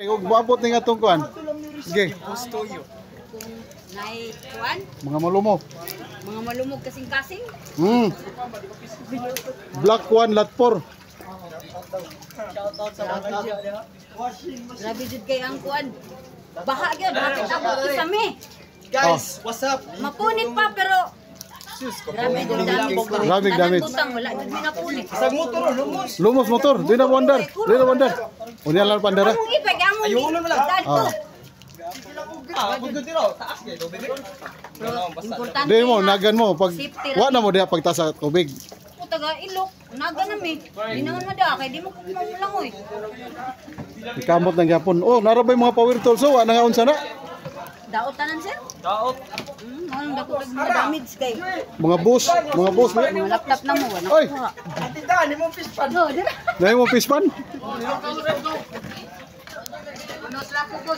Maabot ni nga tong kuan. Sige. Gustoyo. Nay kuan, Mga malumo. mga malumog kasing-kasing. Black one lot 4. Grabe jud kay ang kuan. Baha gyud, bakit ako kisame. Guys, what's up? Mapunit pa pero grabe jud damage. Grabe damage. Butang wala jud mi napunit. Isang motor, lumos. Lumos motor, di na wonder. Di na wonder. Unya lang pandara. Among ipeg among Ayun na lang. dadto. Pagod tiro, taas kay tubig. Importante. Di mo nagan mo pag wa na mo diha pagtas sa tubig. Taga ilok, naga na mi. Di naman mada kay di mo kumamulangoy. Ikamot ng gyapon. Oh, narabay mga power tools so ana nga unsa na? Daot tanan sir. Daot. Anong dako mga damage kay. Mga bus. Mga laptop na mo na. Oy, Tindahan ni mo fish pan. No, dira. dahil mo pispan. Ano sila ko boss?